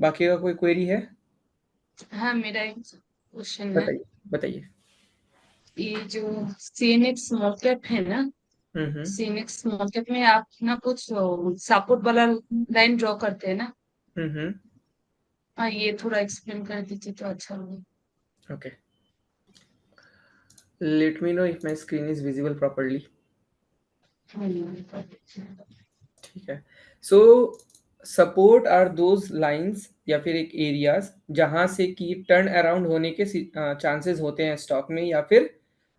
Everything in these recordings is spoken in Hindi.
बाकी का कोई क्वेरी है? हाँ, मेरा एक क्वेश्चन है। बताइए बताइए। ये जो सीएनएक्स स्मॉल कैप है ना, हम्म। सीएनएक्स स्मॉल कैप में आप ना कुछ सपोर्ट वाला लाइन ड्रॉ करते हैं ना। हम्म। हाँ, ये थोड़ा एक्सप्लेन कर दीजिए तो अच्छा होगा। Okay, let me know if my screen is visible properly. हाँ, ठीक है। सो सपोर्ट आर दोज लाइंस या फिर एक एरियाज जहां से कि टर्न अराउंड होने के चांसेस होते हैं स्टॉक में या फिर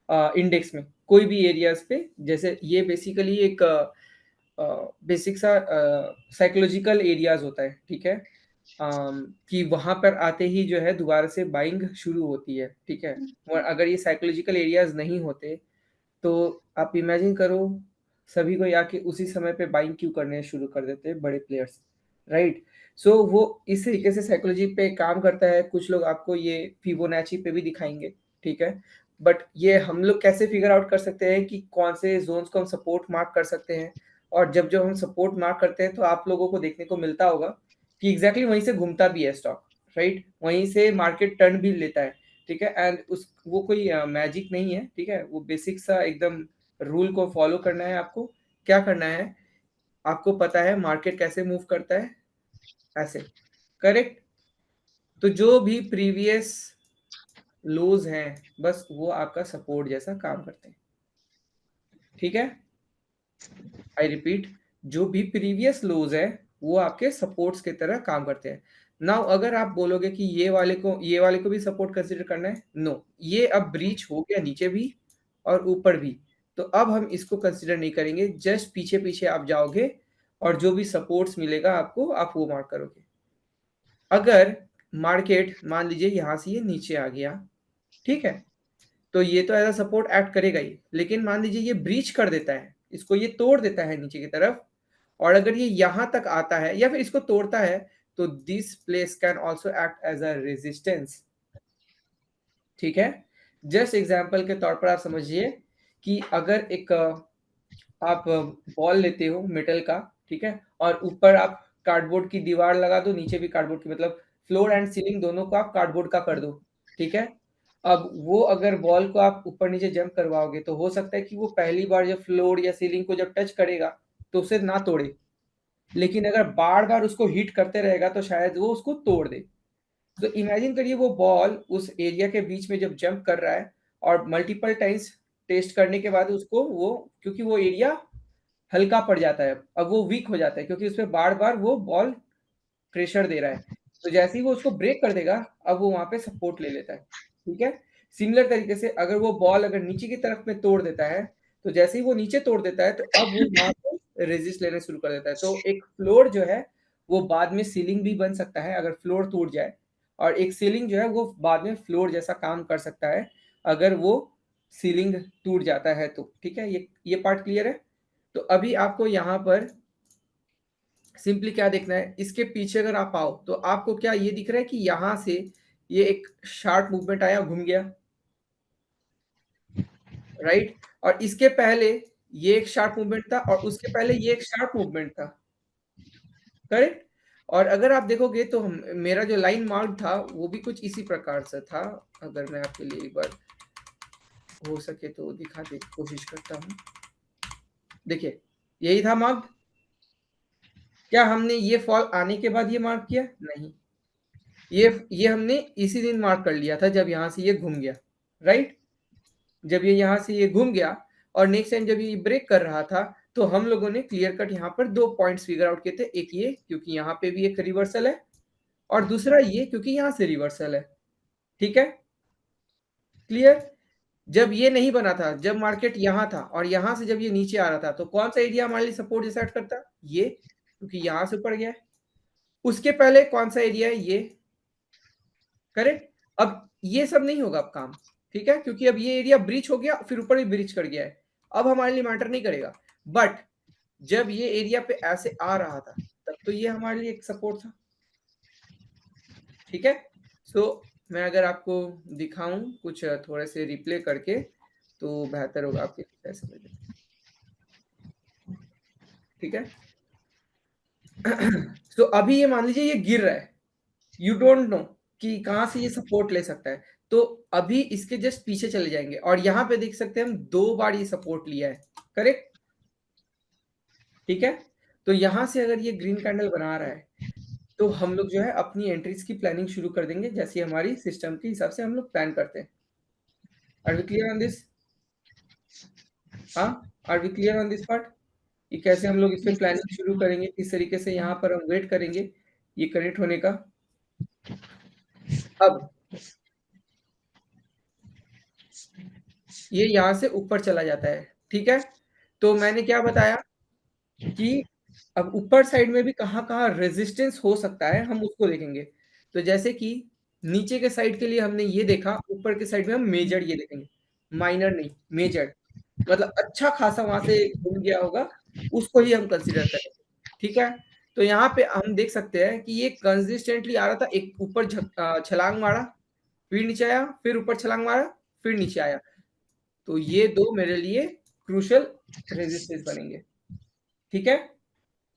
इंडेक्स में, कोई भी एरियाज पे। जैसे ये बेसिकली एक बेसिक सा साइकोलॉजिकल एरियाज होता है, ठीक है। कि वहां पर आते ही जो है दोबारा से बाइंग शुरू होती है, ठीक है। और अगर ये साइकोलॉजिकल एरियाज नहीं होते तो आप इमेजिन करो, सभी को आके उसी समय पे बाइंग क्यों करने शुरू कर देते हैं बड़े प्लेयर्स, राइट। सो वो इस तरीके से साइकोलॉजी पे काम करता है। कुछ लोग आपको ये फिबोनाची पे भी दिखाएंगे, ठीक है। बट ये हम लोग कैसे फिगर आउट कर सकते हैं कि कौन से जोन्स को हम सपोर्ट मार्क कर सकते हैं। और जब जब हम सपोर्ट मार्क करते हैं तो आप लोगों को देखने को मिलता होगा कि एग्जैक्टली वहीं से घूमता भी है स्टॉक, राइट। वहीं से मार्केट टर्न भी लेता है, ठीक है। एंड उस वो कोई मैजिक नहीं है, ठीक है। वो बेसिक सा एकदम रूल को फॉलो करना है आपको। क्या करना है, आपको पता है मार्केट कैसे मूव करता है, ऐसे, करेक्ट। तो जो भी प्रीवियस लोज हैं बस वो आपका सपोर्ट जैसा काम करते हैं, ठीक है। आई रिपीट, जो भी प्रीवियस लोज है वो आपके सपोर्ट्स की तरह काम करते हैं। नाउ अगर आप बोलोगे कि ये वाले को भी सपोर्ट कंसीडर करना है, नो, ये अब ब्रीच हो गया नीचे भी और ऊपर भी, तो अब हम इसको कंसीडर नहीं करेंगे। जस्ट पीछे पीछे आप जाओगे और जो भी सपोर्ट्स मिलेगा आपको आप वो मार्क करोगे। अगर मार्केट मान लीजिए यहां से ये नीचे आ गया, ठीक है, तो ये तो एज अ सपोर्ट एक्ट करेगा ही। लेकिन मान लीजिए ये ब्रीच कर देता है, इसको ये तोड़ देता है नीचे की तरफ, और अगर ये यहां तक आता है या फिर इसको तोड़ता है, तो this place can also act as a resistance, ठीक है। जस्ट एग्जाम्पल के तौर पर आप समझिए कि अगर एक आप बॉल लेते हो मेटल का, ठीक है, और ऊपर आप कार्डबोर्ड की दीवार लगा दो, नीचे भी कार्डबोर्ड की, मतलब फ्लोर एंड सीलिंग दोनों को आप कार्डबोर्ड का कर दो, ठीक है। अब वो अगर बॉल को आप ऊपर नीचे जंप करवाओगे तो हो सकता है कि वो पहली बार जब फ्लोर या सीलिंग को जब टच करेगा तो उसे ना तोड़े, लेकिन अगर बार बार उसको हिट करते रहेगा तो शायद वो उसको तोड़ दे। तो इमेजिन करिए वो बॉल उस एरिया के बीच में जब जंप कर रहा है और मल्टीपल टाइम्स टेस्ट करने के बाद उसको वो, क्योंकि वो एरिया हल्का पड़ जाता है, अब वो वीक हो जाता है क्योंकि उसपे बार बार वो बॉल प्रेशर दे रहा है। तो जैसे ही वो उसको ब्रेक कर देगा, अब वो वहां पे सपोर्ट ले लेता है, ठीक है। सिमिलर तरीके से अगर वो बॉल अगर नीचे की तरफ में तोड़ देता है, तो जैसे ही वो नीचे तोड़ देता है तो अब वो वहां पे रेजिस्ट लेने शुरू कर देता है। तो एक फ्लोर जो है वो बाद में सीलिंग भी बन सकता है अगर फ्लोर टूट जाए, और एक सीलिंग जो है वो बाद में फ्लोर जैसा काम कर सकता है अगर वो सीलिंग टूट जाता है तो, ठीक है। ये पार्ट क्लियर है। तो अभी आपको यहाँ पर सिंपली क्या देखना है, इसके पीछे अगर आप आओ तो आपको क्या ये दिख रहा है कि यहां से ये एक शार्प मूवमेंट आया, घूम गया, राइट। और इसके पहले ये एक शार्प मूवमेंट था और उसके पहले ये एक शार्प मूवमेंट था, करेक्ट। और अगर आप देखोगे तो मेरा जो लाइन मार्क था वो भी कुछ इसी प्रकार से था। अगर मैं आपके लिए एक बार हो सके तो दिखाने की कोशिश करता हूँ। देखिए, यही था मार्क। क्या हमने ये फॉल आने के बाद ये मार्क किया? नहीं, ये हमने इसी दिन मार्क कर लिया था जब यहां से ये घूम गया, राइट। जब ये यहाँ से ये घूम गया और नेक्स्ट टाइम जब ये ब्रेक कर रहा था, तो हम लोगों ने क्लियर कट यहाँ पर दो पॉइंट्स फिगर आउट किए थे। एक ये क्योंकि यहाँ पे भी एक रिवर्सल है, और दूसरा ये क्योंकि यहाँ से रिवर्सल है, ठीक है, क्लियर। जब ये नहीं बना था, जब मार्केट यहाँ था और यहाँ से जब ये नीचे आ रहा था, तो कौन सा एरिया हमारे लिए सपोर्ट डिसाइड करता? ये, क्योंकि यहाँ से ऊपर गया है। उसके पहले कौन सा एरिया है? ये, करेक्ट। अब ये सब नहीं होगा अब काम, ठीक है, क्योंकि अब ये एरिया ब्रीच हो गया, फिर ऊपर भी ब्रीच कर गया है, अब हमारे लिए मैटर नहीं करेगा। बट जब ये एरिया पे ऐसे आ रहा था तब तो ये हमारे लिए एक सपोर्ट था, ठीक है। सो मैं अगर आपको दिखाऊं कुछ थोड़े से रिप्ले करके तो बेहतर होगा आपके लिए समझ में, ठीक है। तो अभी ये मान लीजिए ये गिर रहा है, यू डोंट नो कि कहां से ये सपोर्ट ले सकता है। तो अभी इसके जस्ट पीछे चले जाएंगे और यहाँ पे देख सकते हैं हम 2 बार ये सपोर्ट लिया है, करेक्ट? ठीक है, तो यहां से अगर ये ग्रीन कैंडल बना रहा है तो हम लोग जो है अपनी एंट्रीज की प्लानिंग शुरू कर देंगे, जैसे हमारी सिस्टम के हिसाब से हम लोग प्लान करते हैं। Are we clear on this? हाँ, are we clear on this part कि कैसे हम लोग इस पे Yes. प्लानिंग शुरू करेंगे, किस तरीके से यहाँ पर हम वेट करेंगे ये करेक्ट होने का। अब ये यहाँ से ऊपर चला जाता है, ठीक है, तो मैंने क्या बताया कि अब ऊपर साइड में भी कहाँ-कहाँ रेजिस्टेंस हो सकता है हम उसको देखेंगे। तो जैसे कि नीचे के साइड के लिए हमने ये देखा, ऊपर के साइड में हम मेजर ये देखेंगे, माइनर नहीं, मेजर, मतलब अच्छा खासा वहाँ से घूम गया होगा, उसको ही हम कंसीडर करेंगे, ठीक है? तो यहाँ पे हम देख सकते हैं कि ये कंसिस्टेंटली आ रहा था, एक ऊपर छलांग मारा, फिर नीचे आया, फिर ऊपर छलांग मारा, फिर नीचे आया। तो ये 2 मेरे लिए क्रूशियल रेजिस्टेंस बनेंगे, ठीक है?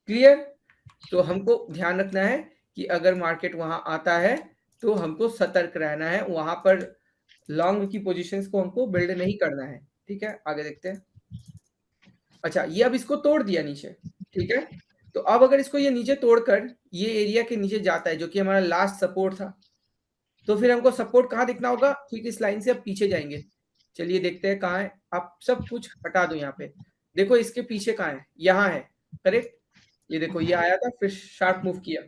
क्लियर? तो हमको ध्यान रखना है कि अगर मार्केट वहां आता है तो हमको सतर्क रहना है, वहां पर लॉन्ग की पोजीशंस को हमको बिल्ड नहीं करना है, ठीक है? आगे देखते हैं। अच्छा, ये अब इसको तोड़ दिया नीचे, ठीक है, तो अब अगर इसको ये नीचे तोड़कर ये एरिया के नीचे जाता है जो कि हमारा लास्ट सपोर्ट था, तो फिर हमको सपोर्ट कहाँ देखना होगा? ठीक इस लाइन से अब पीछे जाएंगे। चलिए देखते हैं कहाँ है। आप सब कुछ हटा दो यहाँ पे, देखो इसके पीछे कहाँ है? यहाँ है, करेक्ट? ये देखो ये आया था फिर शार्प मूव किया,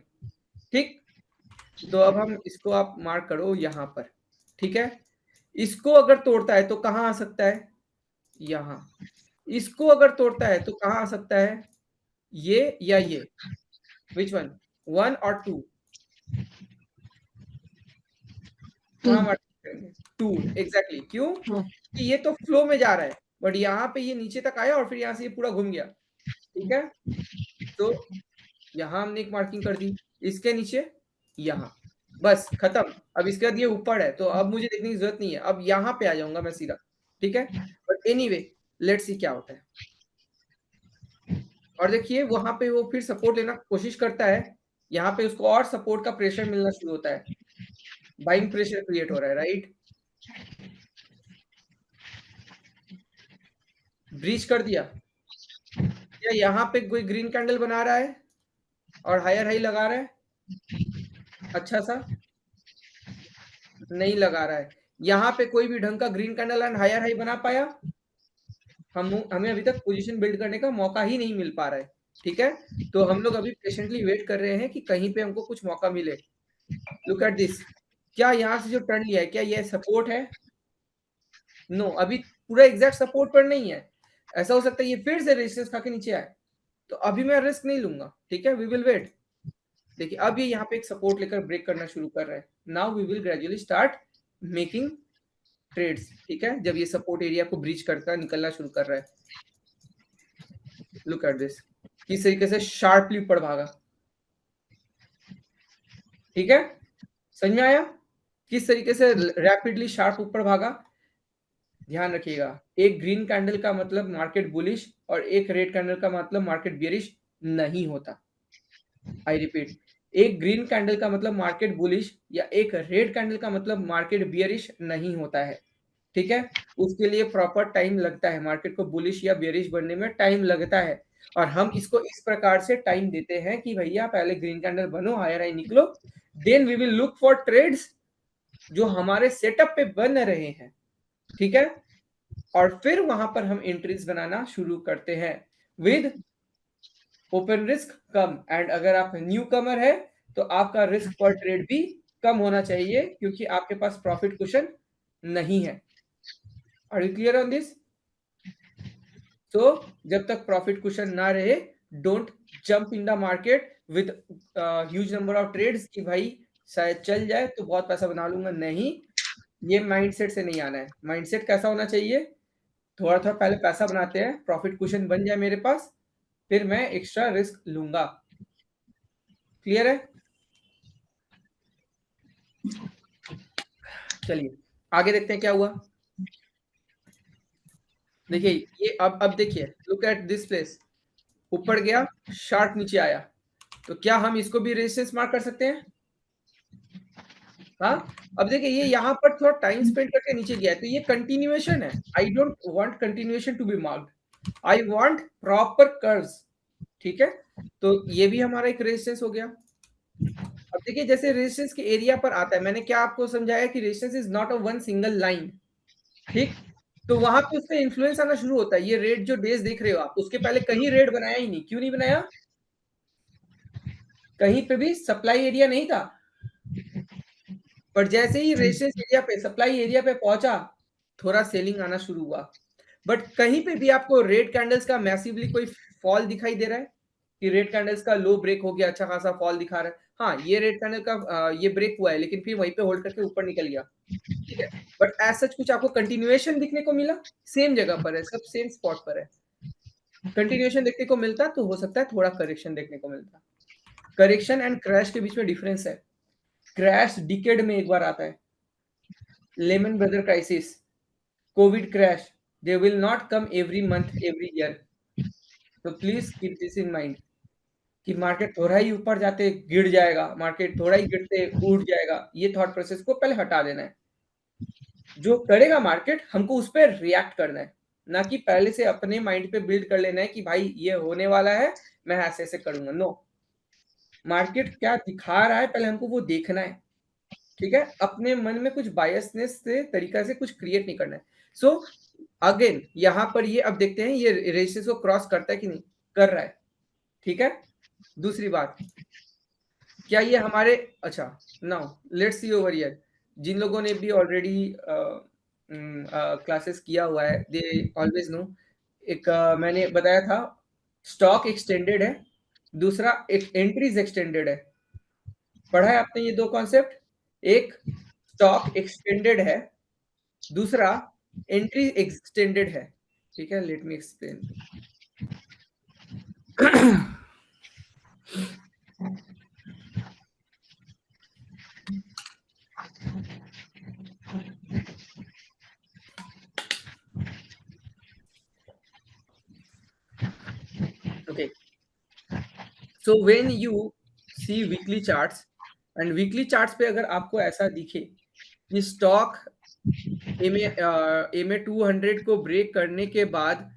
ठीक? तो अब हम इसको आप मार्क करो यहाँ पर, ठीक है? इसको अगर तोड़ता है तो कहाँ आ सकता है? यहाँ। इसको अगर तोड़ता है तो कहाँ आ सकता है? ये या ये? Which one? 1 और 2? कहाँ 2. मार्क करेंगे? 2 एग्जैक्टली। क्यों? Oh. कि ये तो फ्लो में जा रहा है, बट यहाँ पे ये नीचे तक आया और फिर यहाँ से ये पूरा घूम गया, ठीक है? तो यहाँ हमने एक मार्किंग कर दी, इसके नीचे यहाँ, बस खत्म। अब इसके बाद ये ऊपर है तो अब मुझे देखने की जरूरत नहीं है, अब यहाँ पे आ जाऊंगा मैं सीधा, ठीक है? बट एनीवे लेट्स सी क्या होता है। और देखिए वहां पे वो फिर सपोर्ट लेना कोशिश करता है, यहाँ पे उसको और सपोर्ट का प्रेशर मिलना शुरू होता है, बाइंग प्रेशर क्रिएट हो रहा है, राइट? ब्रीच कर दिया या यहाँ पे कोई ग्रीन कैंडल बना रहा है और हायर हाई लगा रहा है, अच्छा सा नहीं लगा रहा है। यहाँ पे कोई भी ढंग का green candle and higher high बना पाया? हमें अभी तक पोजीशन बिल्ड करने का मौका ही नहीं मिल पा रहा है, ठीक है? तो हम लोग अभी पेशेंटली वेट कर रहे हैं कि कहीं पे हमको कुछ मौका मिले। लुक एट दिस, क्या यहाँ से जो टर्न लिया है क्या ये सपोर्ट है? नो, अभी पूरा एग्जैक्ट सपोर्ट पर नहीं है, ऐसा हो सकता है ये फिर से रेजिस्टेंस खा के नीचे आए, तो अभी मैं रिस्क नहीं लूंगा, ठीक है? We will wait. देखिए अब ये यहाँ पे एक सपोर्ट लेकर ब्रेक करना शुरू कर रहा है, now we will gradually start making trades, ठीक है? जब ये सपोर्ट एरिया को ब्रीच करता निकलना शुरू कर रहा है। लुक एट दिस, किस तरीके से शार्पली ऊपर भागा, ठीक है? समझ में आया किस तरीके से रैपिडली शार्प ऊपर भागा? ध्यान रखिएगा, एक ग्रीन कैंडल का मतलब मार्केट बुलिश और एक रेड कैंडल का मतलब मार्केट बियरिश नहीं होता। आई रिपीट, एक ग्रीन कैंडल का मतलब मार्केट बुलिश या एक रेड कैंडल का मतलब मार्केट बियरिश नहीं होता है, ठीक है? उसके लिए प्रॉपर टाइम लगता है, मार्केट को बुलिश या बेयरिश बनने में टाइम लगता है, और हम इसको इस प्रकार से टाइम देते हैं कि भैया पहले ग्रीन कैंडल बनो, हायर हाई निकलो, then we will look for trades जो हमारे सेटअप पे बन रहे हैं, ठीक है? और फिर वहां पर हम एंट्रीज बनाना शुरू करते हैं with open risk come, and अगर आप न्यू कमर है तो आपका रिस्क पर ट्रेड भी कम होना चाहिए क्योंकि आपके पास प्रॉफिट कुशन नहीं है। Are you clear on this? तो जब तक प्रॉफिट कुशन ना रहे, don't jump in the market with huge number of trades कि भाई शायद चल जाए तो बहुत पैसा बना लूंगा, नहीं, ये माइंडसेट से नहीं आना है। माइंडसेट कैसा होना चाहिए? थोड़ा थोड़ा पहले पैसा बनाते हैं, प्रॉफिट कुशन बन जाए मेरे पास, फिर मैं एक्स्ट्रा रिस्क लूंगा। क्लियर है? चलिए आगे देखते हैं क्या हुआ। देखिए ये अब देखिए, लुक एट दिस प्लेस, ऊपर गया, शार्प नीचे आया, तो क्या हम इसको भी रेजिस्टेंस मार्क कर सकते हैं? हाँ, अब देखिए ये यहाँ पर थोड़ा टाइम स्पेंड करके नीचे गया है, तो ये कंटिन्यूएशन है। I don't want continuation to be marked, I want proper curves, ठीक है। तो ये भी हमारा एक रेजिस्टेंस हो गया। अब देखिए जैसे रेजिस्टेंस के एरिया पर आता है, मैंने क्या आपको समझाया कि resistance is not a one single line, ठीक। तो वहां पे उसका इन्फ्लुएंस आना शुरू होता है। ये रेड जो डेज देख रहे हो आप, उसके पहले कहीं रेड बनाया ही नहीं। क्यों नहीं बनाया? कहीं पे भी सप्लाई एरिया नहीं था। पर जैसे ही रेजिस्टेंस एरिया पे, सप्लाई एरिया पे पहुंचा, थोड़ा सेलिंग आना शुरू हुआ। बट कहीं पे भी आपको रेड कैंडल्स का मैसिवली कोई फॉल दिखाई दे रहा है कि रेड कैंडल्स का लो ब्रेक हो गया, अच्छा खासा फॉल दिखा रहा है? हाँ, ये रेड कैंडल का ये ब्रेक हुआ है, लेकिन फिर वहीं पे होल्ड करके ऊपर निकल गया, ठीक है। बट एज सच कुछ आपको कंटिन्यूएशन दिखने को मिला? सेम जगह पर है, सब सेम स्पॉट पर है। कंटिन्यूएशन देखने को मिलता तो हो सकता है थोड़ा करेक्शन देखने को मिलता। करेक्शन एंड क्रैश के बीच में डिफरेंस है। क्रैश डिकेड में एक बार आता है, Lehman brother crisis, covid crash, they will not come every month every year. तो please keep this in mind कि मार्केट थोड़ा ही ऊपर जाते गिर जाएगा, मार्केट थोड़ा ही गिरते उठ जाएगा, ये थॉट प्रोसेस को पहले हटा देना है। जो करेगा मार्केट, हमको उस पर रिएक्ट करना है, ना कि पहले से अपने माइंड पे बिल्ड कर लेना है कि भाई ये होने वाला है, मैं ऐसे ऐसे करूंगा। नो, मार्केट क्या दिखा रहा है पहले हमको वो देखना है, ठीक है। अपने मन में कुछ बायसनेस से तरीका से कुछ क्रिएट नहीं करना है। सो अगेन यहाँ पर ये अब देखते हैं ये रेजिस्टेंस को क्रॉस करता है कि नहीं कर रहा है, ठीक है। दूसरी बात, क्या ये हमारे, अच्छा now let's see over here, जिन लोगों ने भी ऑलरेडी क्लासेस किया हुआ है दे ऑलवेज नो। एक मैंने बताया था, स्टॉक एक्सटेंडेड है, दूसरा एक एंट्रीज एक्सटेंडेड है। पढ़ा है आपने ये दो कॉन्सेप्ट? एक स्टॉक एक्सटेंडेड है, दूसरा एंट्री एक्सटेंडेड है, ठीक है। Let me explain. Okay, so when you see weekly charts, and weekly charts पे अगर आपको ऐसा दिखे कि स्टॉक एम ए 200 को ब्रेक करने के बाद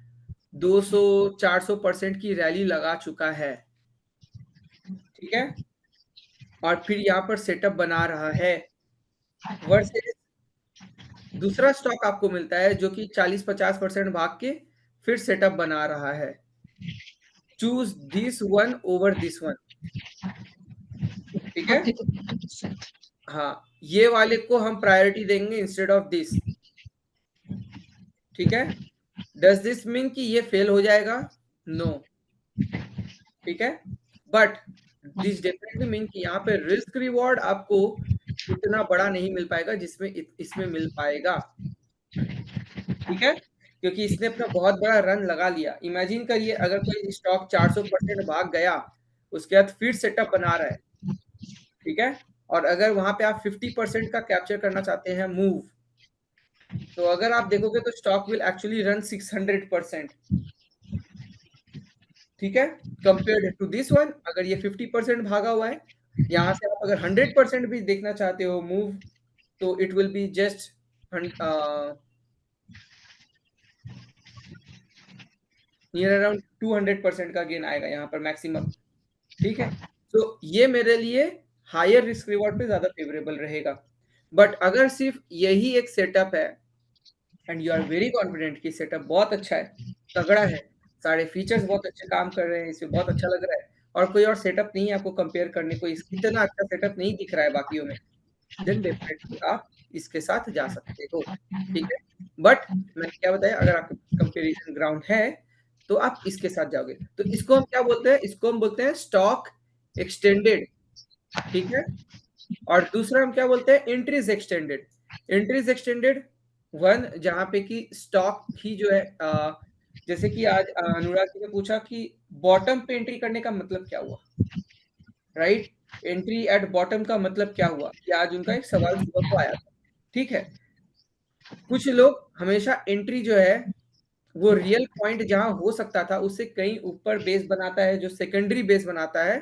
200-400% की रैली लगा चुका है, ठीक है, और फिर यहाँ पर सेटअप बना रहा है, वर्सेस दूसरा स्टॉक आपको मिलता है जो कि 40-50% भाग के फिर सेटअप बना रहा है। Choose this one over this one, ठीक है। 30%। हाँ, ये वाले को हम प्रायोरिटी देंगे इंस्टेड ऑफ दिस, ठीक है। डज दिस मीन कि ये फेल हो जाएगा? नो, ठीक है। बट दिस डेफिनेटली मीन कि यहाँ पे रिस्क रिवॉर्ड आपको इतना बड़ा नहीं मिल पाएगा जिसमें इसमें मिल पाएगा, ठीक है। क्योंकि इसने अपना बहुत बड़ा रन लगा लिया। इमेजिन करिए अगर कोई स्टॉक 400% भाग गया, उसके बाद फिर सेटअप बना रहा है, ठीक है। और अगर वहां पे आप 50% का कैप्चर करना चाहते हैं मूव, तो अगर आप देखोगे तो स्टॉक विल एक्चुअली रन 600%, ठीक है, कंपेयर्ड टू दिस वन। अगर ये 50% भागा हुआ है, यहाँ से आप अगर 100% भी देखना चाहते हो मूव, तो it will be just near around 200% का गेन आएगा यहाँ पर मैक्सिमम, ठीक है। तो ये मेरे लिए हायर रिस्क रिवॉर्ड पे ज्यादा फेवरेबल रहेगा। बट अगर सिर्फ यही एक सेटअप है and you are very confident कि सेटअप बहुत अच्छा है, तगड़ा है, सारे फीचर्स बहुत अच्छे काम कर रहे हैं, इसमें बहुत अच्छा लग रहा है, और कोई और सेटअप नहीं है आपको कंपेयर करने को, इतना अच्छा सेटअप नहीं दिख रहा है बाकियों में, देन डेफिनेटली आप इसके साथ जा सकते हो, ठीक है। बट मैंने क्या बताया, अगर आपके पास कंपेरिजन ग्राउंड है तो आप इसके साथ जाओगे। तो इसको हम क्या बोलते हैं? इसको हम बोलते हैं स्टॉक एक्सटेंडेड, ठीक है। और दूसरा हम क्या बोलते हैं? Entries extended. Entries extended one, जहां पे कि स्टॉक ही जो है जैसे कि आज अनुराग जी ने पूछा कि बॉटम पे एंट्री करने का मतलब क्या हुआ, राइट। एंट्री एट बॉटम का मतलब क्या हुआ, कि आज उनका एक सवाल सुबह को आया था, ठीक है। कुछ लोग हमेशा एंट्री जो है वो रियल पॉइंट जहां हो सकता था उससे कहीं ऊपर बेस बनाता है, जो सेकेंडरी बेस बनाता है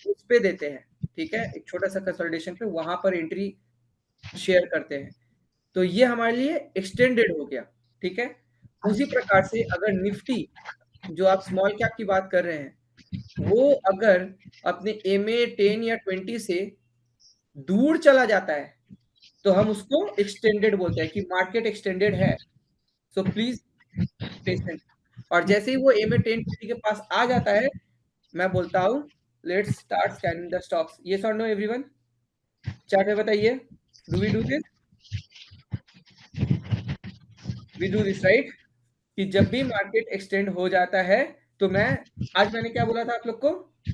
उस पे देते हैं, ठीक है। एक छोटा सा कंसोलिडेशन पे वहां पर एंट्री शेयर करते हैं। तो ये हमारे लिए एक्सटेंडेड हो गया, ठीक है। उसी प्रकार से अगर निफ्टी, जो आप स्मॉल कैप की बात कर रहे हैं, वो अगर अपने एमए 10 या 20 से दूर चला जाता है तो हम उसको एक्सटेंडेड बोलते हैं कि मार्केट एक्सटेंडेड है। So please patient. और जैसे ही वो एमए 10-20 के पास आ जाता है, मैं बोलता हूँ let's start scanning the stocks. Yes और नो एवरीवन? चैट में बताइए, do we do this? We do this right? कि जब भी मार्केट एक्सटेंड हो जाता है तो मैंने क्या बोला था आप लोग को?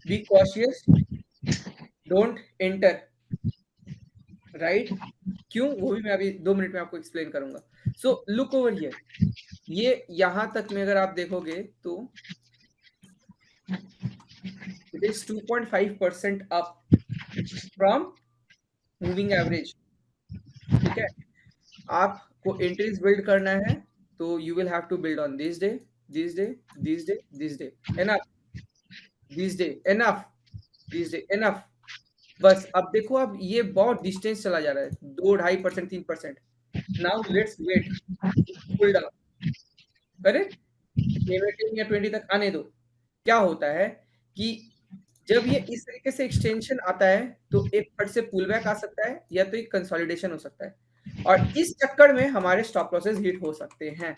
Be cautious, don't enter, right? क्यों? वो भी मैं अभी 2 मिनट में आपको एक्सप्लेन करूंगा। सो लुक ओवर हियर, ये यहां तक में अगर आप देखोगे तो it is 2.5% up from moving average, ठीक है। आपको एंट्रीज बिल्ड करना है तो you will have to build on this day, this day, this day, this day, enough, this day enough, this day enough. बस अब देखो, अब ये बहुत डिस्टेंस चला जा रहा है, 2-2.5%, 3%। Now let's wait, pull down, correct, 10 या 20 तक आने दो। क्या होता है कि जब ये इस तरीके से एक्सटेंशन आता है तो एक फट से पुल बैक आ सकता है या तो एक कंसोलिडेशन हो सकता है, और इस चक्कर में हमारे स्टॉप लॉसेस हिट हो सकते हैं,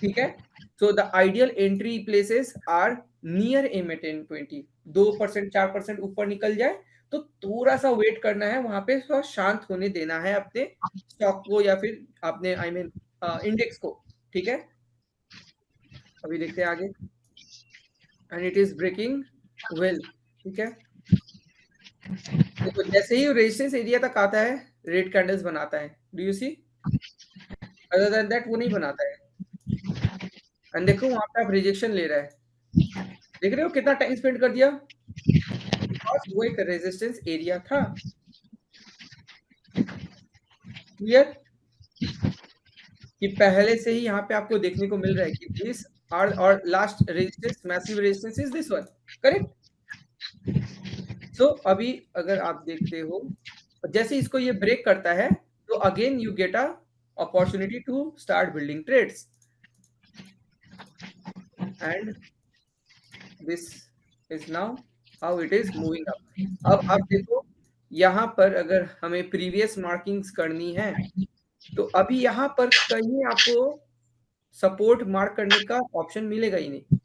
ठीक है। So the ideal entry places are near M 10-20। 2%, 4% ऊपर निकल जाए तो थोड़ा सा वेट करना है, वहां पे थोड़ा शांत होने देना है अपने स्टॉक को या फिर अपने इंडेक्स को, ठीक है। अभी देखते हैं आगे, and it is breaking well, ठीक है। देखो जैसे ही रेजिस्टेंस एरिया तक आता है रेड कैंडल्स बनाता है, do you see? Other than that वो नहीं बनाता है। एंड देखो वहां पे आप रिजेक्शन ले रहा है, देख रहे हो कितना टाइम स्पेंड कर दिया, बिकॉज वो एक रेजिस्टेंस एरिया था। क्लियर? कि पहले से ही यहाँ पे आपको देखने को मिल रहा है कि दिस आर और last resistance, massive resistance is this one, correct. So अभी अगर आप देखते हो, जैसे इसको ये ब्रेक करता है तो again you get a opportunity to start building trades, and this is now how it is moving up. अब आप देखो यहाँ पर अगर हमें प्रीवियस मार्किंग्स करनी है तो अभी यहाँ पर कहीं आपको सपोर्ट मार्क करने का ऑप्शन मिलेगा ही नहीं,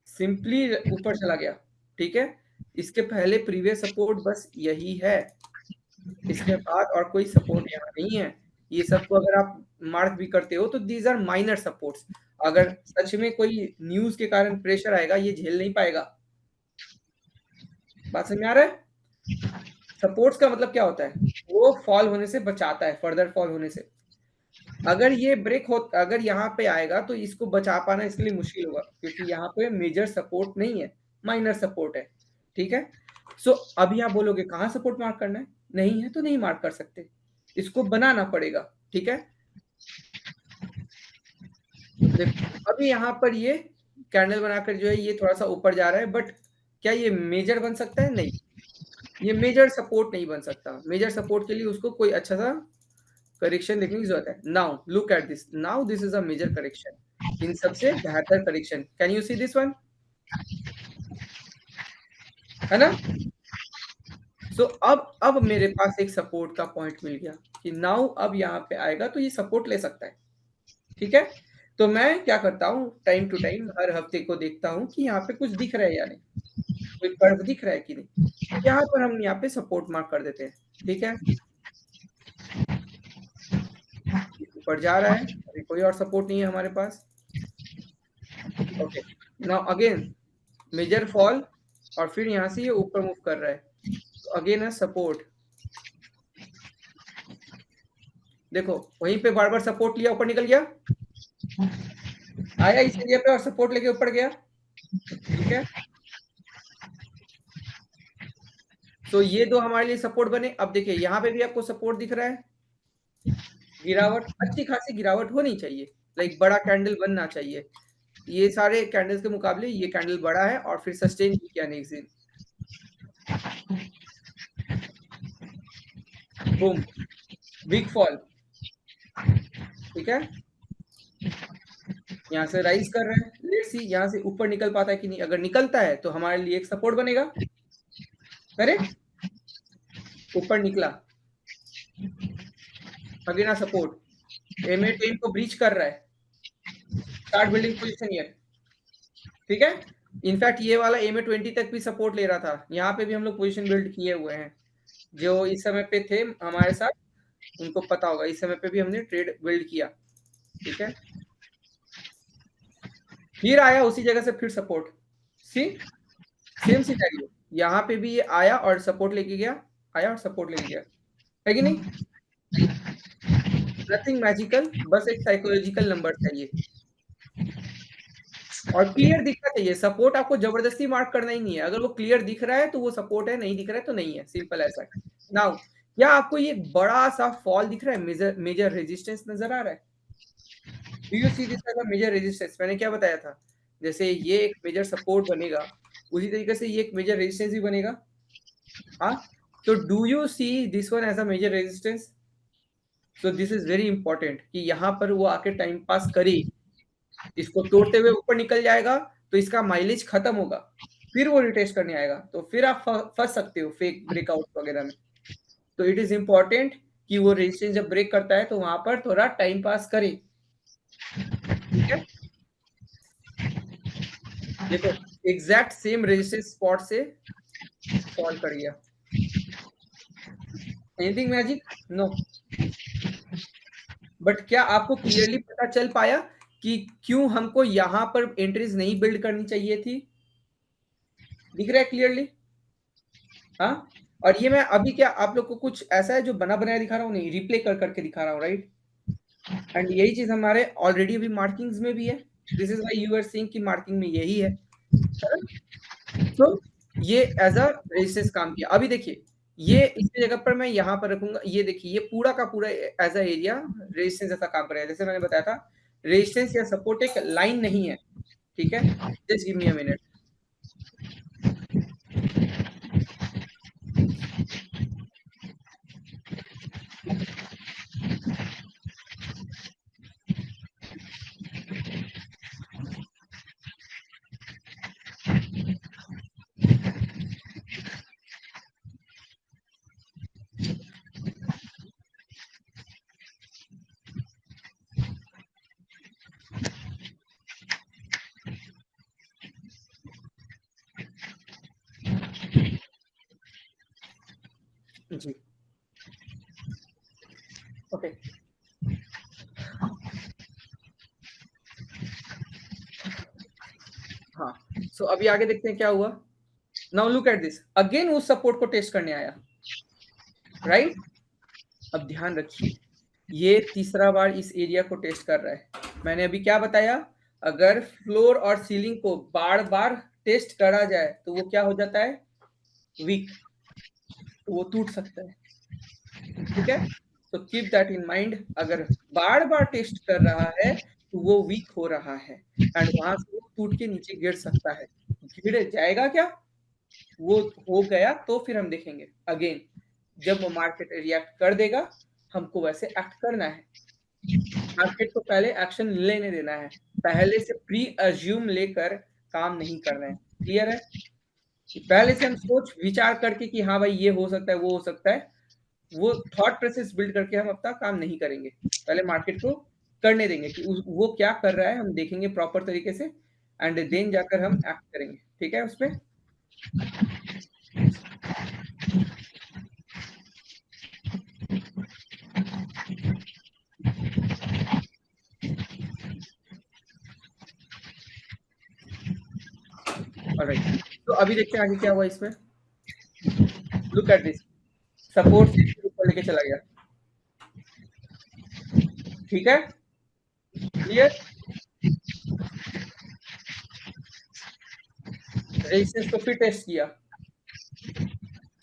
सिंपली ऊपर चला गया, ठीक है। इसके पहले प्रीवियस सपोर्ट बस यही है, इसके बाद और कोई सपोर्ट यहाँ नहीं है। ये सबको अगर आप मार्क भी करते हो तो दीज आर माइनर सपोर्ट्स। अगर सच में कोई न्यूज के कारण प्रेशर आएगा ये झेल नहीं पाएगा। बात समझ में आ रहा है? सपोर्ट्स का मतलब क्या होता है? वो फॉल होने से बचाता है, फर्दर फॉल होने से। अगर ये ब्रेक हो, अगर यहाँ पे आएगा तो इसको बचा पाना इसके लिए मुश्किल होगा, क्योंकि यहाँ पे मेजर सपोर्ट नहीं है, माइनर सपोर्ट है, ठीक है। सो अभी आप बोलोगे कहाँ सपोर्ट मार्क करना है? नहीं है तो नहीं मार्क कर सकते, इसको बनाना पड़ेगा, ठीक है। देखो अभी यहाँ पर ये कैंडल बनाकर जो है ये थोड़ा सा ऊपर जा रहा है, बट क्या ये मेजर बन सकता है? नहीं, ये मेजर सपोर्ट नहीं बन सकता। मेजर सपोर्ट के लिए उसको कोई अच्छा सा करेक्शन देखने की जरूरत है। Now look at this, now this is a major correction, इन सबसे बेहतर correction. Can you see this one? है ना? सो अब मेरे पास एक सपोर्ट का पॉइंट मिल गया कि नाउ अब यहाँ पे आएगा तो ये सपोर्ट ले सकता है, ठीक है। तो मैं क्या करता हूँ, टाइम टू टाइम हर हफ्ते को देखता हूँ कि यहाँ पे कुछ दिख रहा है या नहीं, कोई कर्व दिख रहा है कि नहीं। तो यहाँ पर हम यहाँ पे सपोर्ट मार्क कर देते हैं, ठीक है। ऊपर जा रहा है, अभी कोई और सपोर्ट नहीं है हमारे पास। Okay, now again major fall, और फिर यहाँ से ये ऊपर मूव कर रहा है, तो अगेन है सपोर्ट। देखो वहीं पे बार बार सपोर्ट लिया, ऊपर निकल गया, आया इस एरिया पे और सपोर्ट लेके ऊपर गया, ठीक है। तो ये दो हमारे लिए सपोर्ट बने। अब देखिए यहाँ पे भी आपको सपोर्ट दिख रहा है, गिरावट, अच्छी खासी गिरावट होनी चाहिए, लाइक बड़ा कैंडल बनना चाहिए। ये सारे कैंडल्स के मुकाबले ये कैंडल बड़ा है और फिर सस्टेन किया नेक्स्ट दिन, बूम, वीक फॉल, ठीक है, यहाँ से राइज कर रहे हैं, लेट्स सी यहाँ से ऊपर निकल पाता है कि नहीं। अगर निकलता है तो हमारे लिए एक सपोर्ट बनेगा, करेक्ट, ऊपर निकला, अगेन सपोर्ट, MA10 को ब्रीच कर रहा है, स्टार्ट बिल्डिंग पोजीशन हियर, ठीक है। इनफैक्ट ये वाला MA20 तक भी सपोर्ट ले रहा था, यहाँ पे भी हम लोग पोजीशन बिल्ड किए हुए हैं, जो इस समय पे थे हमारे साथ उनको पता होगा, इस समय पे भी हमने ट्रेड बिल्ड किया, ठीक है। फिर आया उसी जगह से फिर सपोर्ट, सी सेम सिनेरियो, यहाँ पे भी ये आया और सपोर्ट लेके गया, आया और सपोर्ट लेके गया, है कि नहीं। नथिंग मैजिकल, बस एक साइकोलॉजिकल नंबर है ये, और क्लियर दिखना चाहिए। सपोर्ट आपको जबरदस्ती मार्क करना ही नहीं है, अगर वो क्लियर दिख रहा है तो वो सपोर्ट है, नहीं दिख रहा है तो नहीं है, सिंपल ऐसा है। नाउ क्या आपको ये बड़ा सा फॉल दिख रहा है, मेजर मेजर रेजिस्टेंस नजर आ रहा है, do you see this as a major resistance. मैंने क्या बताया था, जैसे ये एक मेजर सपोर्ट बनेगा उसी तरीके से ये एक मेजर रेजिस्टेंस भी बनेगा, हाँ। तो do you see this one as a major resistance. So this is very important कि यहाँ पर वो आके टाइम पास करे, इसको तोड़ते हुए ऊपर निकल जाएगा तो इसका माइलेज खत्म होगा, फिर वो रिटेस्ट करने आएगा तो फिर आप फंस सकते हो फेक ब्रेकआउट वगैरह में। तो इट इज इंपॉर्टेंट कि वो रेजिस्टेंस जब ब्रेक करता है तो वहां पर थोड़ा टाइम पास करे, ठीक है। देखो एग्जैक्ट सेम रेजिस्टेंस स्पॉट से फॉल कर गया, एनीथिंग मैजिक, नो। बट क्या आपको क्लियरली पता चल पाया कि क्यों हमको यहां पर एंट्रीज नहीं बिल्ड करनी चाहिए थी, दिख रहा है क्लियरली, हाँ। और ये मैं अभी क्या आप लोग को कुछ ऐसा है जो बना बनाया दिखा रहा हूँ, नहीं, रिप्ले कर करके दिखा रहा हूँ, राइट। एंड यही चीज हमारे ऑलरेडी अभी मार्किंग्स में भी है, this is why you are seeing कि मार्किंग में यही है, तो ये एज अ रेजिस्टेंस काम किया। अभी देखिए ये इस जगह पर मैं यहाँ पर रखूंगा, ये देखिए ये पूरा का पूरा एज अ एरिया रेजिस्टेंस जैसा काम करेगा, जैसे मैंने बताया था रेजिस्टेंस या सपोर्ट एक लाइन नहीं है, ठीक है। Just give me a minute. जी ओके, हाँ। सो अभी आगे देखते हैं क्या हुआ। Now look at this, again उस सपोर्ट को टेस्ट करने आया, राइट। अब ध्यान रखिए ये तीसरा बार इस एरिया को टेस्ट कर रहा है। मैंने अभी क्या बताया, अगर फ्लोर और सीलिंग को बार बार टेस्ट करा जाए तो वो क्या हो जाता है, वीक, तो वो टूट सकता है, ठीक है। तो कीप दैट इन माइंड, अगर बार बार टेस्ट कर रहा है तो वो वीक हो रहा है एंड वहां से वो टूट के नीचे गिर सकता है। गिर जाएगा क्या, वो हो गया तो फिर हम देखेंगे अगेन, जब मार्केट रिएक्ट कर देगा हमको वैसे एक्ट करना है, मार्केट को पहले एक्शन लेने देना है, पहले से प्री अज्यूम लेकर काम नहीं करना है, क्लियर है। कि पहले से हम सोच विचार करके कि हाँ भाई ये हो सकता है वो हो सकता है, वो थॉट प्रोसेस बिल्ड करके हम अपना काम नहीं करेंगे, पहले मार्केट को करने देंगे कि वो क्या कर रहा है हम देखेंगे प्रॉपर तरीके से एंड देन जाकर हम एक्ट करेंगे, ठीक है उसपे। ऑलराइट, तो अभी देखते हैं आगे क्या हुआ इसमें। लुक एट दिस, सपोर्ट से ऊपर लेके चला गया, ठीक है, क्लियर। रेजिस्टेंस को फिर टेस्ट किया,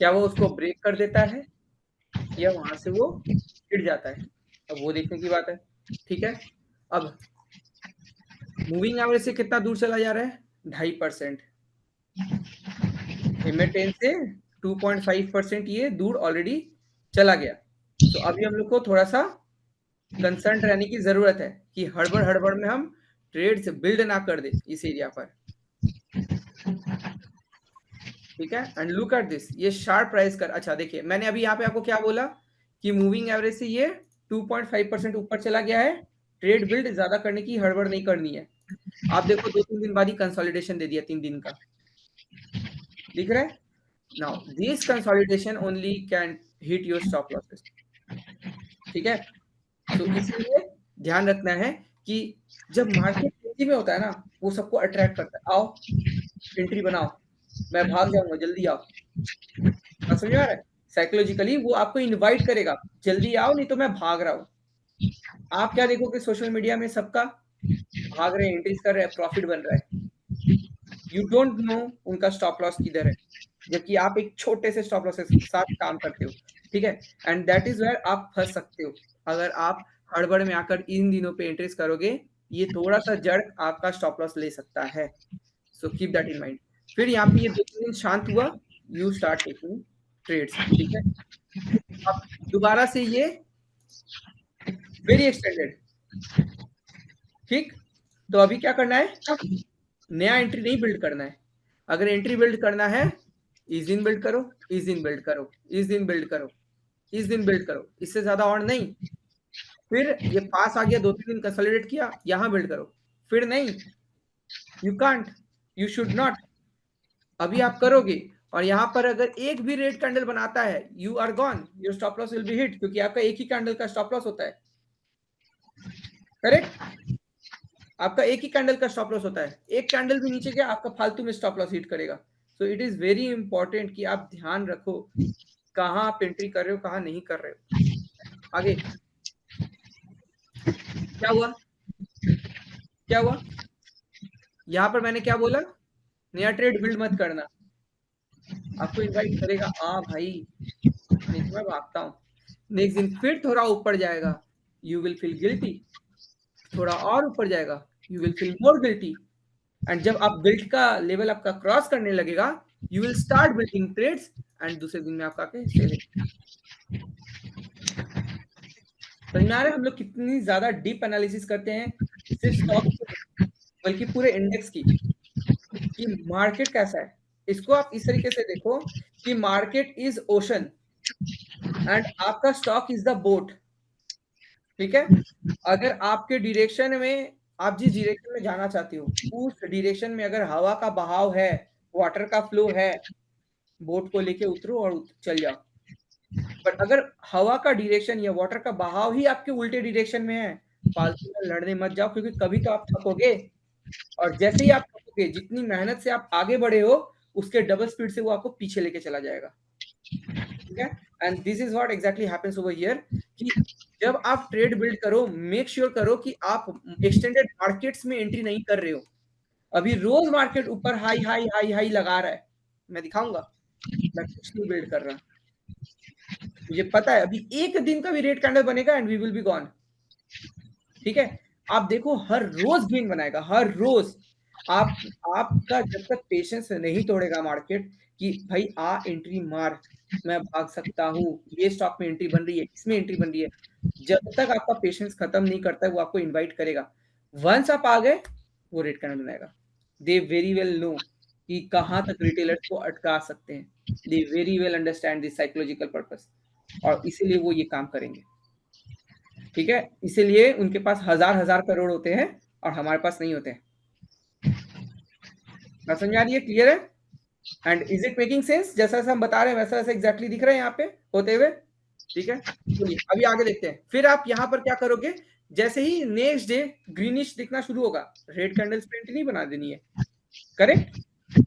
क्या वो उसको ब्रेक कर देता है या वहां से वो गिर जाता है, अब वो देखने की बात है, ठीक है। अब मूविंग एवरेज से कितना दूर चला जा रहा है, 2.5%, MA10 से 2.5% ये दूर ऑलरेडी चला गया, तो अभी हम लोग को थोड़ा सा कंसर्न रहने की जरूरत है कि हड़बड़ हड़बड़ में हम ट्रेड्स बिल्ड ना कर दे इस एरिया पर। ठीक है, एंड लुक एट दिस, ये शार्प प्राइस कर, अच्छा देखिए मैंने अभी यहाँ पे आपको क्या बोला कि मूविंग एवरेज से ये 2.5% ऊपर चला गया है, ट्रेड बिल्ड ज्यादा करने की हड़बड़ नहीं करनी है। आप देखो 2-3 दिन बाद ही कंसोलिडेशन दे दिया, 3 दिन का, दिख रहा है। Now this consolidation only can hit your stop losses. ठीक है, तो इसीलिए ध्यान रखना है कि जब मार्केट तेजी में होता है ना, वो सबको अट्रैक्ट करता है, आओ एंट्री बनाओ, मैं भाग जाऊंगा, जल्दी आओ। बात समझ में आ रहा है, साइकोलॉजिकली वो आपको इनवाइट करेगा, जल्दी आओ नहीं तो मैं भाग रहा हूँ। आप क्या देखोगे सोशल मीडिया में, सबका भाग रहे हैं, एंट्रीज कर रहे हैं, प्रॉफिट बन रहा है, यू डोंट नो उनका स्टॉप लॉस किधर है, जबकि आप एक छोटे से स्टॉप लॉस के साथ काम करते हो। ठीक है, एंड दैट इज वेयर आप फंस सकते हो अगर आप हड़बड़ में आकर इन दिनों पे एंट्रीज करोगे, ये थोड़ा सा जड़ आपका स्टॉप लॉस ले सकता है, so keep that in mind. फिर यहाँ पे ये 2-3 दिन शांत हुआ, यू स्टार्ट टेकिंग ट्रेड्स। ठीक है, अब दोबारा से ये वेरी एक्सटेंडेड। ठीक, तो अभी क्या करना है, नया एंट्री नहीं बिल्ड करना है। अगर एंट्री बिल्ड करना है, इस दिन बिल्ड करो, इस दिन बिल्ड करो, इस दिन बिल्ड करो, इस दिन बिल्ड करो, इससे ज्यादा और नहीं। फिर ये पास आ गया, 2-3 दिन कंसोलिडेट किया, यहां बिल्ड करो, फिर नहीं, you can't, you should not. अभी आप करोगे और यहां पर अगर एक भी रेड कैंडल बनाता है, you are gone, your stop loss will be hit, क्योंकि आपका एक ही कैंडल का स्टॉप लॉस होता है। करेक्ट, आपका एक ही कैंडल का स्टॉप लॉस होता है, एक कैंडल भी नीचे गया आपका फालतू में स्टॉप लॉस हिट करेगा। So it is very important कि आप ध्यान रखो कहां आप एंट्री कर रहे हो, कहां नहीं कर रहे हो। आगे क्या हुआ, क्या हुआ, यहां पर मैंने क्या बोला, नया ट्रेड बिल्ड मत करना, आपको इनवाइट करेगा, हाँ भाई नहीं तो मैं भागता हूँ। नेक्स्ट दिन फिर थोड़ा ऊपर जाएगा, यू विल फील गिल्टी, थोड़ा और ऊपर जाएगा, you will feel more guilty, and जब आप बिल्ड का लेवल आपका क्रॉस करने लगेगा, you will start building trades, and दूसरे दिन में आपका के सेल। समझ में आ रहा है हम लोग कितनी ज्यादा डीप एनालिसिस करते हैं, सिर्फ स्टॉक की नहीं, बल्कि पूरे इंडेक्स की, कि मार्केट कैसा है। इसको आप इस तरीके से देखो कि मार्केट इज ओशन एंड आपका स्टॉक इज द बोट। ठीक है, अगर आपके डिरेक्शन में, आप जिस डिरेक्शन में जाना चाहते हो उस डिरेक्शन में अगर हवा का बहाव है, वाटर का फ्लो है, बोट को लेके उतरो और चल जाओ। बट अगर हवा का डिरेक्शन या वाटर का बहाव ही आपके उल्टे डिरेक्शन में है, फालतू में लड़ने मत जाओ, क्योंकि कभी तो आप थकोगे, और जैसे ही आप थकोगे, जितनी मेहनत से आप आगे बढ़े हो उसके डबल स्पीड से वो आपको पीछे लेके चला जाएगा। ठीक है, and this is what exactly happens over here, कि जब आप ट्रेड बिल्ड करो, मेक श्योर करो कि आप एक्सटेंडेड मार्केट्स में एंट्री नहीं कर रहे हो। अभी रोज मार्केट ऊपर हाई हाई हाई हाई लगा रहा है, मैं दिखाऊंगा, मैं कुछ नहीं बिल्ड कर रहा, मुझे पता है अभी एक दिन का भी रेड कैंडल बनेगा and we will be gone. ठीक है, आप देखो हर रोज गेन बनाएगा, हर रोज। आप आपका जब तक पेशेंस नहीं तोड़ेगा मार्केट कि भाई आ एंट्री मार, मैं भाग सकता हूँ, ये स्टॉक में एंट्री बन रही है, इसमें एंट्री बन रही है, जब तक आपका पेशेंस खत्म नहीं करता है वो आपको इनवाइट करेगा। वंस आप आ गए, वो रेड कैंडल बनाएगा। दे वेरी वेल नो कि कहाँ तक रिटेलर्स को अटका सकते हैं, they very well understand this psychological purpose, और इसीलिए वो ये काम करेंगे। ठीक है, इसीलिए उनके पास हजार हजार करोड़ होते हैं और हमारे पास नहीं होते हैं। बात समझ आ रही है, क्लियर है, and is it making sense, जैसा जैसा हम बता रहे हैं वैसा वैसा एग्जैक्टली दिख रहा है यहाँ पे होते हुए। ठीक है, चलिए अभी आगे देखते हैं। फिर आप यहाँ पर क्या करोगे, जैसे ही नेक्स्ट डे ग्रीनिश दिखना शुरू होगा, रेड कैंडल्स पे एंट्री नहीं बना देनी है, करेक्ट,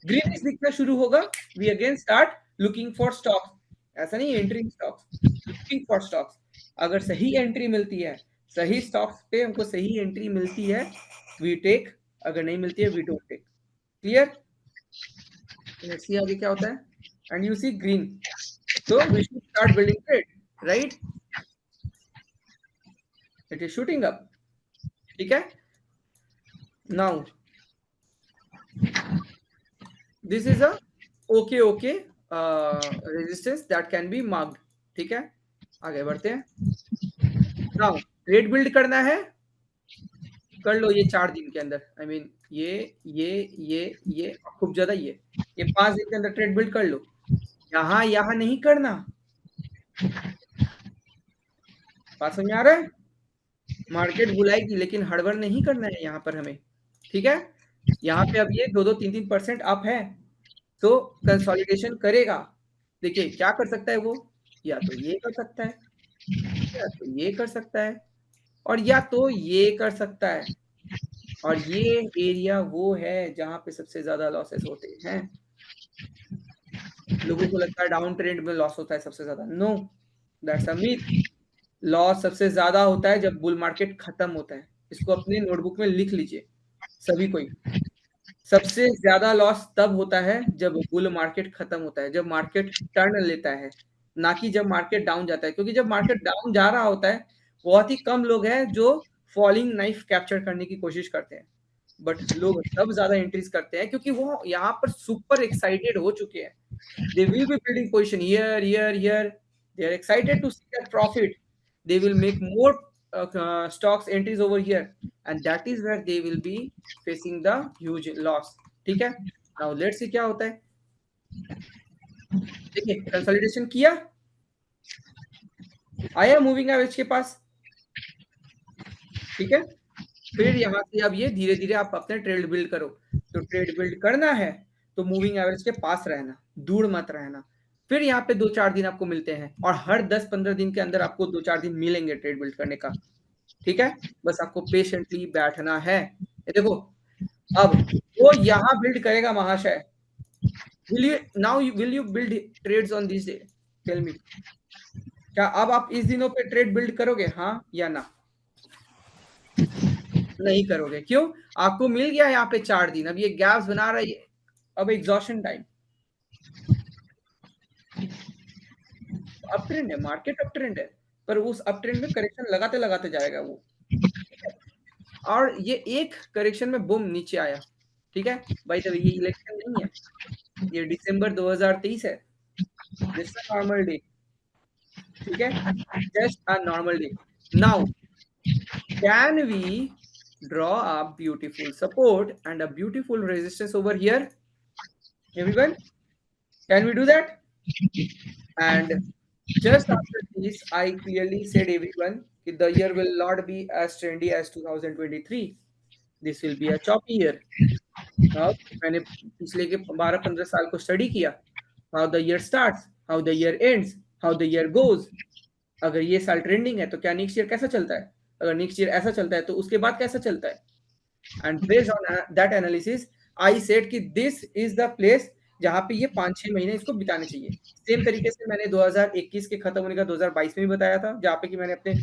ग्रीनिश दिखना शुरू होगा, we again start looking for stocks, ऐसा नहीं entry stocks, looking for stocks. अगर सही एंट्री मिलती है, सही स्टॉक्स पे हमको सही एंट्री मिलती है, वी टेक, अगर नहीं मिलती है we don't take. Clear, let's see आगे क्या होता है, and you see green, so we should start building trade, right? It is shooting up. ठीक है, now this is a okay resistance that can be marked. ठीक है, आगे बढ़ते हैं। नाउ ट्रेड बिल्ड करना है, कर लो ये 4 दिन के अंदर। आई मीन ये खूब ज्यादा ये 5 दिन के अंदर ट्रेड बिल्ड कर लो। यहाँ नहीं करना। बात समझ में आ रहा है? मार्केट बुलाएगी लेकिन हड़बड़ नहीं करना है यहाँ पर हमें, ठीक है। यहाँ पे अब ये 2-3% अप है, तो कंसोलिडेशन करेगा। देखिए क्या कर सकता है वो, या तो ये कर सकता है, या तो ये कर सकता है, और या तो ये कर सकता है। और ये एरिया वो है जहां पे सबसे ज्यादा लॉसेस होते हैं। लोगों को लगता है डाउन ट्रेंड में लॉस होता है सबसे ज्यादा। No, that's a myth. Loss सबसे ज्यादा होता है जब बुल मार्केट खत्म होता है। इसको अपने नोटबुक में लिख लीजिए सभी कोई। सबसे ज्यादा लॉस तब होता है जब बुल मार्केट खत्म होता है, जब मार्केट टर्न लेता है, ना कि जब मार्केट डाउन जाता है। क्योंकि जब मार्केट डाउन जा रहा होता है, बहुत ही कम लोग हैं जो फॉलिंग नाइफ कैप्चर करने की कोशिश करते हैं। बट लोग तब ज्यादा एंट्रीज करते हैं क्योंकि वो यहाँ पर सुपर एक्साइटेड हो चुके हैं। They will be building position here. They are excited to see that profit. They will make more stocks entries over here, and that is where they will be facing the huge loss. ठीक है। Now let's see क्या होता है। देखिए कंसोलिडेशन किया, आया मूविंग एवरेज के पास, ठीक है। फिर यहाँ से अब ये धीरे धीरे आप अपने ट्रेड बिल्ड करो। तो ट्रेड बिल्ड करना है तो मूविंग एवरेज के पास रहना, दूर मत रहना। फिर यहाँ पे 2-4 दिन आपको मिलते हैं, और हर 10-15 दिन के अंदर आपको 2-4 दिन मिलेंगे ट्रेड बिल्ड करने का, ठीक है। बस आपको पेशेंटली बैठना है। ये देखो, अब वो यहाँ बिल्ड करेगा महाशय। Will you build trades on this day? Tell me, क्या अब आप इस दिनों पे ट्रेड बिल्ड करोगे, हाँ या ना? नहीं करोगे, क्यों? आपको मिल गया यहाँ पे 4 दिन, अब ये गैप्स बना रही है, अब एग्जॉशन टाइम। अप ट्रेंड है, मार्केट अप ट्रेंड है, पर उस अप ट्रेंड में करेक्शन लगाते लगाते जाएगा वो, ठीक है? और ये एक करेक्शन में बुम नीचे आया, ठीक है भाई। तो ये इलेक्शन नहीं है, ये दिसंबर 2023 है। जस्ट अ नॉर्मल डे, ठीक है, just a normal day. Now can we draw a beautiful support and a beautiful resistance over here, everyone? Can we do that? And just after this, I clearly said everyone that the year will not be as trendy as 2023. This will be a choppy year. अब मैंने पिछले के 12-15 साल को स्टडी किया, how the year starts, how the year ends, how the year goes. अगर ये साल ट्रेंडिंग है तो क्या नेक्स्ट ईयर कैसा चलता है? अगर नेक्स्ट ईयर ऐसा चलता है तो उसके बाद कैसा चलता है? And based on that analysis I said कि दिस इज द प्लेस जहां पे ये 5-6 महीने इसको बिताने चाहिए। सेम तरीके से मैंने 2021 के खत्म होने का 2022 में भी बताया था, जहां पे कि मैंने अपने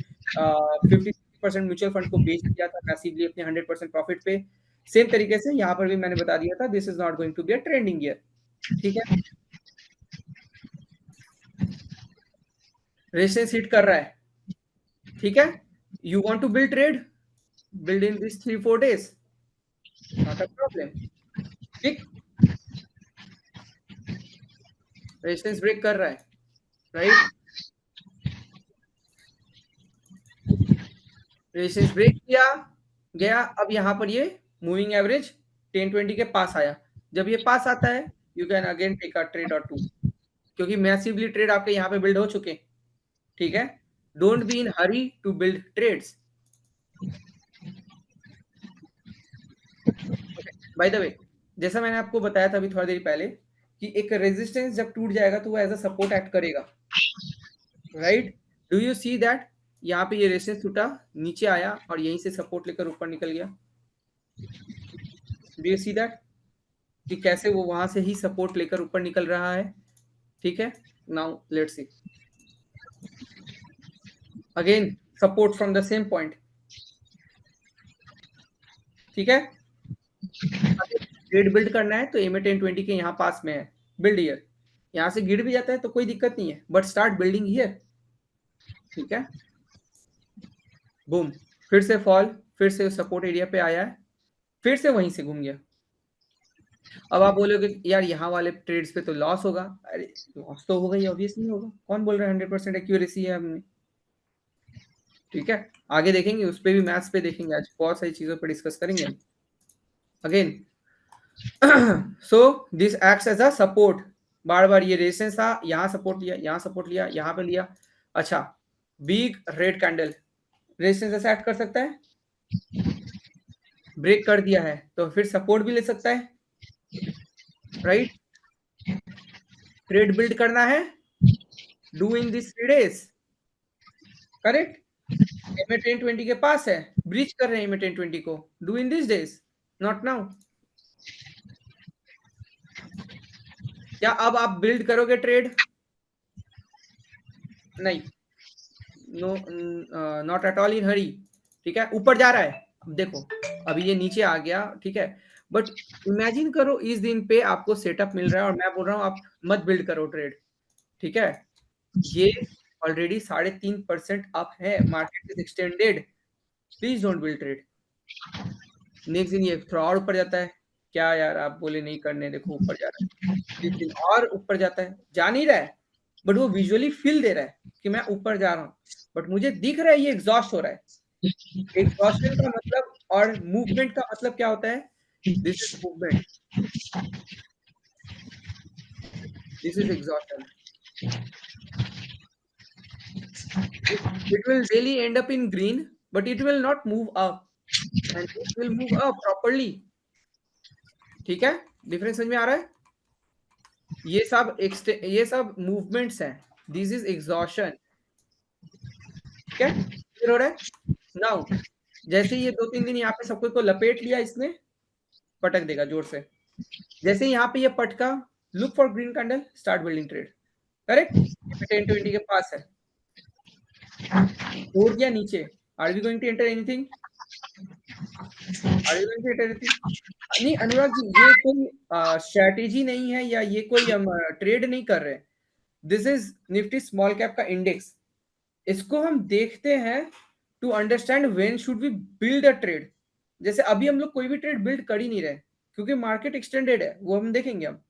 50% म्यूचुअल फंड को बेच दिया था मैसिवली अपने 100% प्रॉफिट पे। सेम तरीके से यहाँ पर भी मैंने बता दिया था this is not going to be a trending year, ठीक है। रेजिस्टेंस हिट कर रहा है, ठीक है। You want to build trade, build in this 3-4 days, not a problem, ठीक। रेजिस्टेंस ब्रेक कर रहा है, राइट। रेजिस्टेंस ब्रेक किया गया, अब यहाँ पर ये मूविंग एवरेज 10-20 के पास आया। जब ये पास आता है you can again take a trade और टू, क्योंकि मैसिवली ट्रेड आपके यहाँ पे बिल्ड हो चुके हैं, ठीक है। Don't be in hurry to build trades. By the way, जैसा मैंने आपको बताया था अभी थोड़ी देर पहले कि एक रेजिस्टेंस जब टूट जाएगा तो वो एज अ सपोर्ट एक्ट करेगा, right. Do you see that यहाँ पे ये रेजिस्टेंस टूटा, नीचे आया और यहीं से सपोर्ट लेकर ऊपर निकल गया। डू यू सी दैट कि कैसे वो वहां से ही सपोर्ट लेकर ऊपर निकल रहा है, ठीक है। Now let's see again support from the same point, ठीक है। ट्रेड बिल्ड करना है तो एम 10-20 के यहाँ पास में है, बिल्ड ईयर। यहाँ से गिर भी जाता है तो कोई दिक्कत नहीं है, बट स्टार्ट बिल्डिंग ईयर, ठीक है। बूम, फिर से फॉल, फिर से सपोर्ट एरिया पे आया है, फिर से वहीं से घूम गया। अब आप बोलोगे यार यहाँ वाले ट्रेड्स पे तो लॉस होगा। अरे लॉस तो होगा ही, ऑब्वियसली होगा। कौन बोल रहा है 100% एक्यूरेसी है हमने? ठीक है, आगे देखेंगे उस पे भी, मैथ्स पे देखेंगे, आज बहुत सारी चीजों पर डिस्कस करेंगे हम again. So this acts as a support. बार बार ये रेजिस्टेंस था, यहाँ सपोर्ट लिया, यहाँ सपोर्ट लिया, यहाँ पे लिया। अच्छा, बिग रेड कैंडल रेजिस्टेंस ऐसे एक्ट कर सकता है, ब्रेक कर दिया है तो फिर सपोर्ट भी ले सकता है, राइट? ट्रेड बिल्ड करना है, do in this 3 days, correct? MA 1020 के पास है, ब्रीच कर रहे हैं एमए 1020 को, do in this days, not now. क्या अब आप बिल्ड करोगे ट्रेड? नहीं, no, not at all in hurry. ठीक है, ऊपर जा रहा है, अब देखो अभी ये नीचे आ गया, ठीक है, बट इमेजिन करो इस दिन पे आपको सेटअप मिल रहा है और मैं बोल रहा हूँ आप मत बिल्ड करो ट्रेड, ठीक है? ये ऑलरेडी 3.5% अप है, market is extended, please don't build trade. Next दिन ये थोड़ा और ऊपर जाता है, क्या यार आप बोले नहीं करने, देखो ऊपर जा रहा है, इस दिन और ऊपर जाता है, जा नहीं रहा है बट वो विजुअली फील दे रहा है कि मैं ऊपर जा रहा हूँ, बट मुझे दिख रहा है ये एग्जॉस्ट हो रहा है। एग्जॉस्शन का मतलब और मूवमेंट का मतलब क्या होता है? This is movement, this is exhaustion. It will daily end up in green, but it will not move up, and it will move up properly. ठीक है, डिफरेंस समझ में आ रहा है? ये सब मूवमेंट्स हैं, दिस इज एग्जॉशन। ठीक है, क्लियर हो रहा है? नाउ जैसे ये 2-3 दिन यहाँ पे सबको को लपेट लिया इसने, पटक देगा जोर से। जैसे यहाँ पे ये पटका, look for green candle, start building trade, correct? 1020 के पास है, तोड़ दिया नीचे, are we going to enter anything? Are you going to enter anything? नहीं अनुराग जी, ये कोई स्ट्रेटेजी नहीं है या ये कोई हम ट्रेड नहीं कर रहे हैं। This is Nifty small cap का इंडेक्स, इसको हम देखते हैं to understand when should we build a trade. जैसे अभी हम लोग कोई भी ट्रेड बिल्ड कर ही नहीं रहे क्योंकि मार्केट एक्सटेंडेड है, वो हम देखेंगे हम,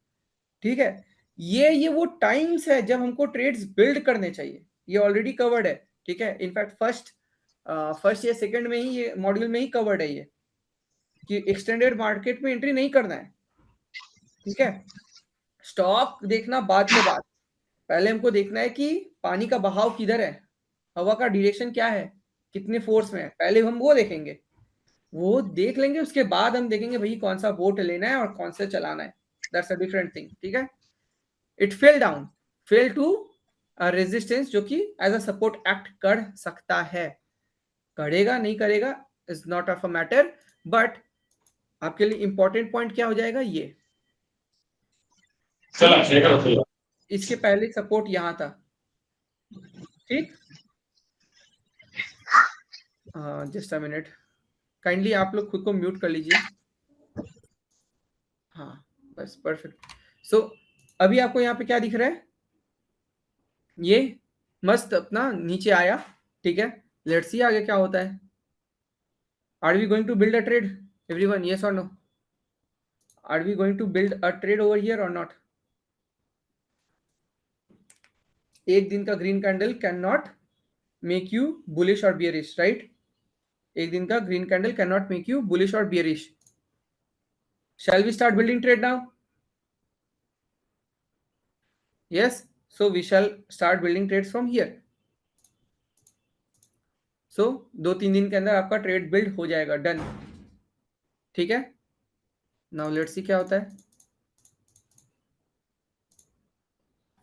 ठीक है? ये वो टाइम्स है जब हमको ट्रेड्स बिल्ड करने चाहिए, ये ऑलरेडी कवर्ड है, ठीक है? इनफैक्ट फर्स्ट या सेकंड में ही ये मॉड्यूल में ही कवर्ड है ये, कि एक्सटेंडेड मार्केट में एंट्री नहीं करना है, ठीक है? स्टॉक देखना बाद के बाद, पहले हमको देखना है कि पानी का बहाव किधर है, हवा का डायरेक्शन क्या है, कितने फोर्स में है, पहले हम वो देखेंगे, वो देख लेंगे, उसके बाद हम देखेंगे भाई कौन सा बोट लेना है और कौन सा चलाना है, दैट्स अ डिफरेंट थिंग, ठीक है? It fell down, fell to resistance जो कि एज अ सपोर्ट एक्ट कर सकता है, करेगा नहीं करेगा is not of a matter, but आपके लिए इंपॉर्टेंट पॉइंट क्या हो जाएगा, ये चला इसके पहले सपोर्ट यहां था, ठीक? जस्ट अ मिनट, काइंडली आप लोग खुद को म्यूट कर लीजिए। हाँ, बस परफेक्ट। सो अभी आपको यहाँ पे क्या दिख रहा है, ये मस्त अपना नीचे आया, ठीक है? लेट्स सी आगे क्या होता है। Are we going to build a trade everyone, yes और no? Are we going to build a trade over here और नॉट? एक दिन का green candle can not make you bullish और बियरिश, राइट? एक दिन का green candle can not make you bullish और bearish. Shall we start building trade now? Yes, so we shall start building trades from here. So 2-3 दिन के अंदर आपका ट्रेड बिल्ड हो जाएगा, डन, ठीक है? नाउ लेट्स सी क्या होता है।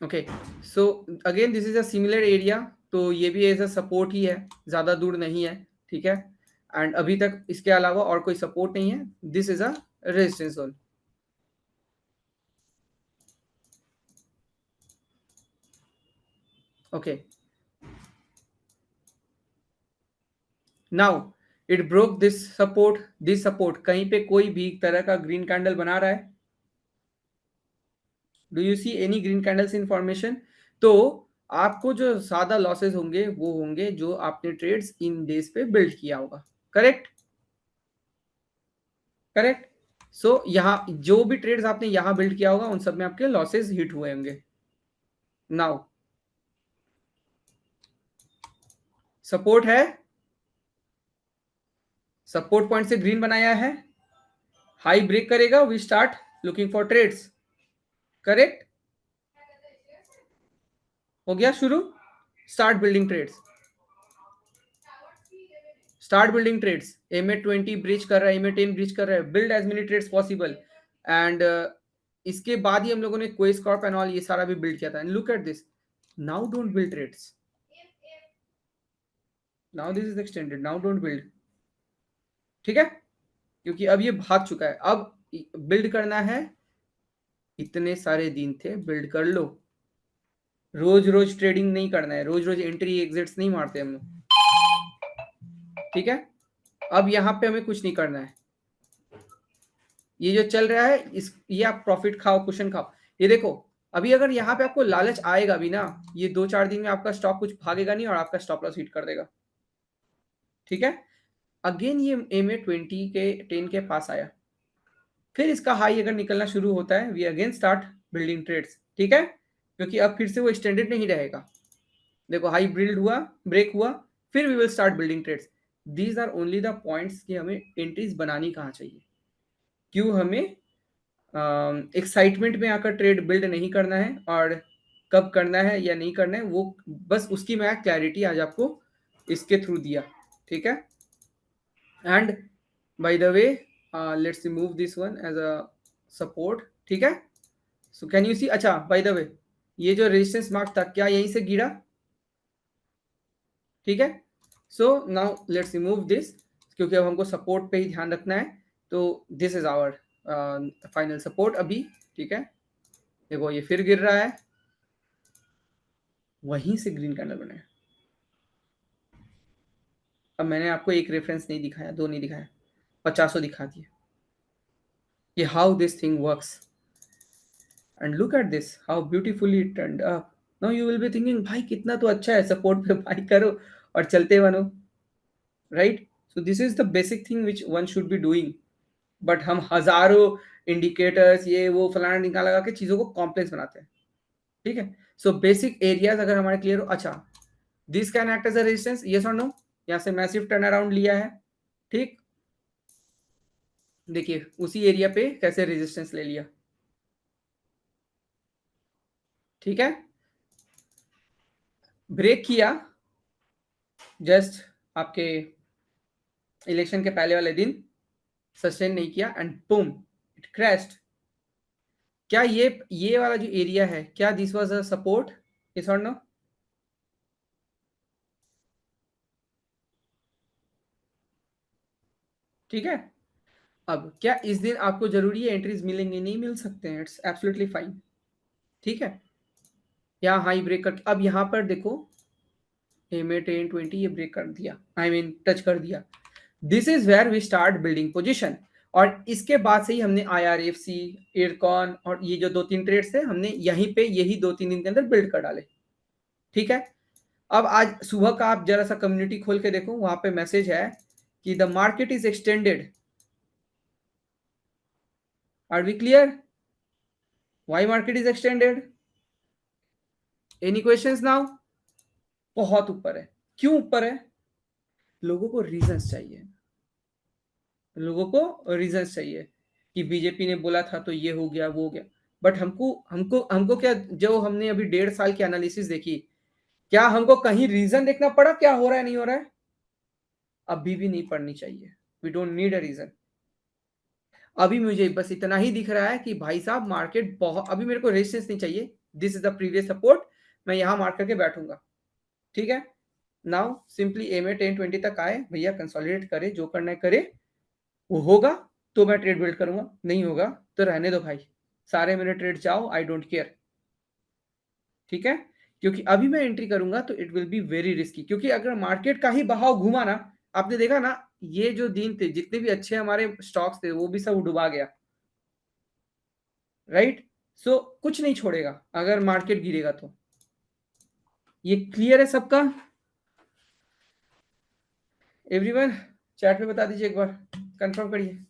Okay, so again this is a similar area, तो ये भी एज अ सपोर्ट ही है, ज्यादा दूर नहीं है, ठीक है? एंड अभी तक इसके अलावा और कोई सपोर्ट नहीं है, this is a resistance zone. Okay, now it broke this support, कहीं पे कोई भी तरह का ग्रीन कैंडल बना रहा है? Do you see any green candles in formation? तो आपको जो ज्यादा लॉसेस होंगे वो होंगे जो आपने ट्रेड्स इन डेज पे बिल्ड किया होगा, करेक्ट? करेक्ट, सो यहाँ जो भी ट्रेड्स आपने यहाँ बिल्ड किया होगा उन सब में आपके लॉसेस हिट हुए होंगे। नाउ सपोर्ट है, सपोर्ट पॉइंट से ग्रीन बनाया है, हाई ब्रेक करेगा, we start looking for trades, correct? हो गया शुरू, start building trades, start building trades. MA20 bridge कर रहा है, MA10 ब्रिज कर रहा है, build as many trades possible. And इसके बाद ही हम लोगों ने क्वेस कॉर्प एंड ऑल ये सारा भी बिल्ड किया था। And look at this, now don't build trades, now this is extended, now don't build, ठीक है? क्योंकि अब ये भाग चुका है, अब बिल्ड करना है। इतने सारे दिन थे, बिल्ड कर लो। रोज रोज ट्रेडिंग नहीं करना है, रोज रोज एंट्री एग्जिट्स नहीं मारते हम लोग, ठीक है? अब यहाँ पे हमें कुछ नहीं करना है, ये जो चल रहा है इस ये आप प्रॉफिट खाओ, कुशन खाओ। ये देखो, अभी अगर यहाँ पे आपको लालच आएगा भी ना, ये 2-4 दिन में आपका स्टॉक कुछ भागेगा नहीं और आपका स्टॉप लॉस हिट कर देगा, ठीक है? अगेन ये MA20 के 10 के पास आया, फिर इसका हाई अगर निकलना शुरू होता है, we again start building trades, ठीक है? क्योंकि अब फिर से वो एक्सटेंडेड नहीं रहेगा। देखो हाई बिल्ड हुआ, ब्रेक हुआ, फिर we will start building trades. These are only the points कि हमें एंट्रीज बनानी कहाँ चाहिए, क्यों हमें एक्साइटमेंट में आकर ट्रेड बिल्ड नहीं करना है, और कब करना है या नहीं करना है वो बस उसकी मैं क्लैरिटी आज आपको इसके थ्रू दिया, ठीक है? And by the way let's remove this one as a support, ठीक है? सो कैन यू सी, अच्छा बाय द वे ये जो रेजिस्टेंस मार्क था क्या यहीं से गिरा, ठीक है? So now let's remove this, क्योंकि अब हमको सपोर्ट पे ही ध्यान रखना है। तो this is our final support अभी, ठीक है? देखो ये फिर गिर रहा है, वहीं से ग्रीन कैंडल बना है। अब मैंने आपको एक रेफरेंस नहीं दिखाया, 2 नहीं दिखाया, 50 दिखा दिए। ये how this thing works, and look at this how beautifully it turned up. Now you will be thinking भाई कितना तो अच्छा है, सपोर्ट पे बाई करो और चलते बनो, right? So this is the basic thing which one should be doing. But हम हजारों इंडिकेटर्स ये वो फलाना निकाल लगा के चीजों को कॉम्प्लेक्स बनाते हैं, ठीक है? सो बेसिक एरियाज अगर हमारे क्लियर हो, अच्छा this can act as a resistance, yes और नो? यहां से मैसिव टर्न अराउंड लिया है, ठीक? देखिए उसी एरिया पे कैसे रेजिस्टेंस ले लिया, ठीक है? ब्रेक किया जस्ट आपके इलेक्शन के पहले वाले दिन, सस्टेन नहीं किया एंड बूम इट क्रैश्ड। क्या ये वाला जो एरिया है, क्या this was a support, yes और नो? ठीक है? अब क्या इस दिन आपको जरूरी है एंट्रीज मिलेंगे? नहीं मिल सकते हैं, इट्स एब्सोल्युटली फाइन, ठीक है? यहाँ हाई ब्रेक करके अब यहाँ पर देखो MA10-20 ये ब्रेक कर दिया, आई मीन टच कर दिया। This is where we start building position, और इसके बाद से ही हमने IRFC, एयरकॉन और ये जो 2-3 ट्रेड्स थे हमने यहीं पे यही 2-3 दिन के अंदर बिल्ड कर डाले, ठीक है? अब आज सुबह का आप जरा सा कम्युनिटी खोल के देखो, वहां पे मैसेज है कि the market is extended. Are we clear? Why market is extended? Any questions now? बहुत ऊपर है, क्यों ऊपर है? लोगों को रीजंस चाहिए, लोगों को रीजंस चाहिए कि बीजेपी ने बोला था तो ये हो गया वो हो गया। बट हमको हमको हमको क्या, जो हमने अभी 1.5 साल की एनालिसिस देखी, क्या हमको कहीं रीजन देखना पड़ा क्या हो रहा है नहीं हो रहा है? अभी भी नहीं पढ़नी चाहिए, we don't need a reason. अभी मुझे बस इतना ही दिख रहा है कि भाई साहब मार्केट बहुत, अभी मेरे को रेजिस्टेंस नहीं चाहिए, this is the previous support, मैं यहां मार्क करके बैठूंगा, ठीक है? नाउ सिंपली MA10-20 तक आए भैया, कंसोलिडेट करे, जो करना है करे, वो होगा तो मैं ट्रेड बिल्ड करूंगा, नहीं होगा तो रहने दो भाई, सारे मेरे ट्रेड जाओ, आई डोंट केयर, ठीक है? क्योंकि अभी मैं एंट्री करूंगा तो it will be very risky, क्योंकि अगर मार्केट का ही बहाव घुमा ना, आपने देखा ना ये जो दिन थे जितने भी अच्छे हमारे स्टॉक्स थे वो भी सब डुबा गया, राइट? सो कुछ नहीं छोड़ेगा अगर मार्केट गिरेगा तो। ये क्लियर है सबका? एवरीवन चैट पे बता दीजिए, एक बार कंफर्म करिए।